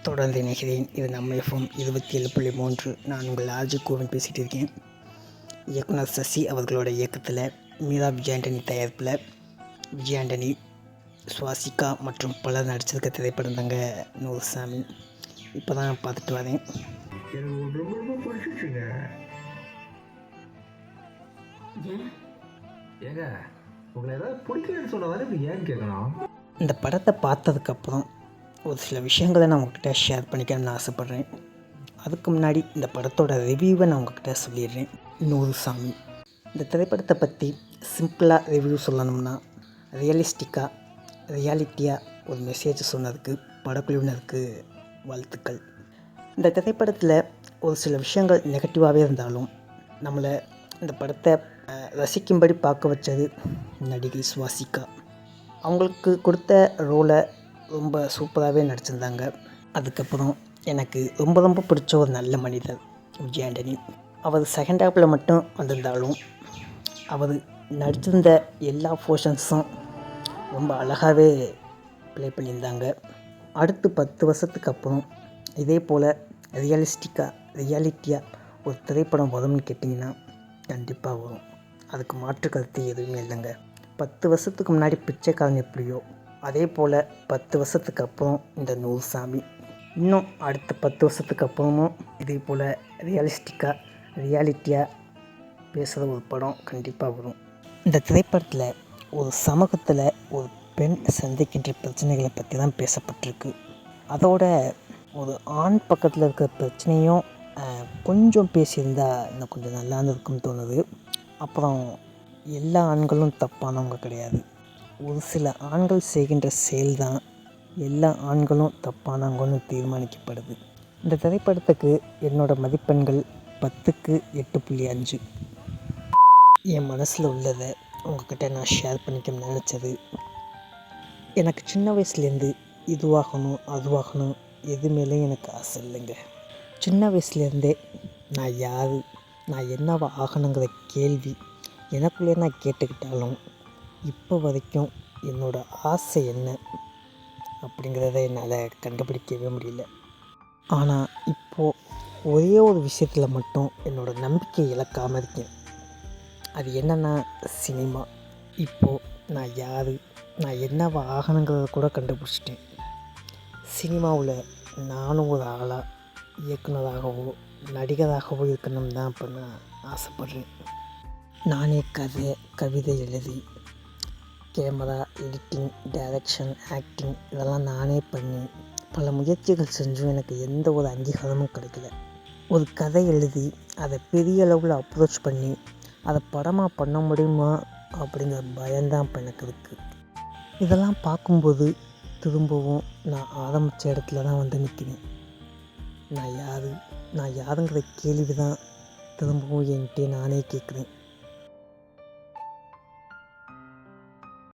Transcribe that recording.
தொடர்ந்து இணைகிறேன். இது நம்ம எஃப்எம் 27.3. நான் உங்கள் ஆர்ஜி கோவின் பேசிகிட்டு இருக்கேன். இயக்குனர் சசி அவர்களோட இயக்கத்தில் மீரா விஜயாண்டனி தயாரிப்பில் விஜயாண்டனி, சுவாசிகா மற்றும் பலர் நடிச்சிருக்க திரைப்படம் தாங்க நூறுசாமி. இப்போ தான் பார்த்துட்டு வரேன். எனக்கு ரொம்ப பிடிச்சிச்சுங்க. ஏங்க உங்களை ஏதாவது பிடிக்கலன்னு சொன்னதானே இப்படி ஏன்னு கேட்கணும். இந்த படத்தை பார்த்ததுக்கப்புறம் ஒரு சில விஷயங்களை நான் உங்கள்கிட்ட ஷேர் பண்ணிக்கணும்னு ஆசைப்பட்றேன். அதுக்கு முன்னாடி இந்த படத்தோட ரிவ்யூவை நான் உங்கள்கிட்ட சொல்லிடுறேன். நூறுசாமி இந்த திரைப்படத்தை பற்றி சிம்பிளாக ரிவ்யூ சொல்லணும்னா, ரியாலிட்டியாக ஒரு மெசேஜ் சொன்னதுக்கு படக்குழுவினருக்கு வாழ்த்துக்கள். இந்த திரைப்படத்தில் ஒரு சில விஷயங்கள் நெகட்டிவாகவே இருந்தாலும் நம்மளை இந்த படத்தை ரசிக்கும்படி பார்க்க வச்சது நடிகை சுவாசிகா. அவங்களுக்கு கொடுத்த ரோலை ரொம்ப சூப்பராகவே நடிச்சிருந்தாங்க. அதுக்கப்புறம் எனக்கு ரொம்ப பிடிச்ச ஒரு நல்ல மனிதர் விஜயாண்டனி. அவர் செகண்ட் ஹாஃபில் மட்டும் வந்திருந்தாலும் அவர் நடிச்சிருந்த எல்லா போர்ஷன்ஸும் ரொம்ப அழகாகவே ப்ளே பண்ணியிருந்தாங்க. அடுத்து 10 வருஷத்துக்கு அப்புறம் இதே போல் ரியாலிட்டியாக ஒரு திரைப்படம் வரும்னு கேட்டிங்கன்னா கண்டிப்பாக வரும். அதுக்கு மாற்று கருத்து எதுவுமே இல்லைங்க. 10 வருஷத்துக்கு முன்னாடி பிச்சைக்காரன் எப்படியோ அதே போல் 10 வருஷத்துக்கு அப்புறம் இந்த நூறுசாமி, இன்னும் அடுத்த 10 வருஷத்துக்கு அப்புறமும் இதே போல் ரியாலிட்டியாக பேசுகிற ஒரு படம் கண்டிப்பாக வரும். இந்த திரைப்படத்தில் ஒரு சமூகத்தில் ஒரு பெண் சந்திக்கின்ற பிரச்சனைகளை பற்றி தான் பேசப்பட்டிருக்கு. அதோட ஒரு ஆண் பக்கத்தில் இருக்கிற பிரச்சனையும் கொஞ்சம் பேசியிருந்தால் இன்னும் கொஞ்சம் நல்லா இருக்கும்னு தோணுது. அப்புறம் எல்லா ஆண்களும் தப்பானவங்க கிடையாது. ஒரு சில ஆண்கள் செய்கின்ற செயல் தான் எல்லா ஆண்களும் தப்பானவங்கன்னு தீர்மானிக்கப்படுது. இந்த திரைப்படத்துக்கு என்னோடய மதிப்பெண்கள் 10க்கு 8.5. என் மனசில் உள்ளதை உங்கள்கிட்ட நான் ஷேர் பண்ணிக்கணும்னு நினச்சது. எனக்கு சின்ன வயசுலேருந்து இதுவாகணும் அதுவாகணும் எது மேலேயும் எனக்கு ஆசை இல்லைங்க. சின்ன வயசுலேருந்தே நான் யார், நான் என்னவா ஆகணுங்கிற கேள்வி எனக்குள்ளே நான் கேட்டுக்கிட்டாலும் இப்போ வரைக்கும் என்னோடய ஆசை என்ன அப்படிங்கிறத என்னால் கண்டுபிடிக்கவே முடியல. ஆனால் இப்போது ஒரே ஒரு விஷயத்தில் மட்டும் என்னோடய நம்பிக்கை இழக்காமல் இருக்கேன். அது என்னென்னா சினிமா. இப்போது நான் யார், நான் என்னவா ஆகணுங்கிறத கூட கண்டுபிடிச்சிட்டேன். சினிமாவில் நானும் ஒரு ஆளாக இயக்குனராகவோ நடிகராகவோ இருக்கணும்னு தான் இப்போ நான் ஆசைப்பட்றேன். நானே கவிதை எழுதி கேமரா, எடிட்டிங், டைரக்ஷன், ஆக்டிங் இதெல்லாம் நானே பண்ணி பல முயற்சிகள் செஞ்சும் எனக்கு எந்த ஒரு அங்கீகாரமும் கிடைக்கல. ஒரு கதை எழுதி அதை பெரிய அளவில் அப்ரோச் பண்ணி அதை படமாக பண்ண முடியுமா அப்படிங்கிற பயம்தான் இப்போ எனக்கு இருக்குது. இதெல்லாம் பார்க்கும்போது திரும்பவும் நான் ஆரம்பித்த இடத்துல தான் வந்து நிற்கிறேன். நான் யாருங்கிற கேள்வி தான் திரும்பவும் என்கிட்ட நானே கேட்குறேன்.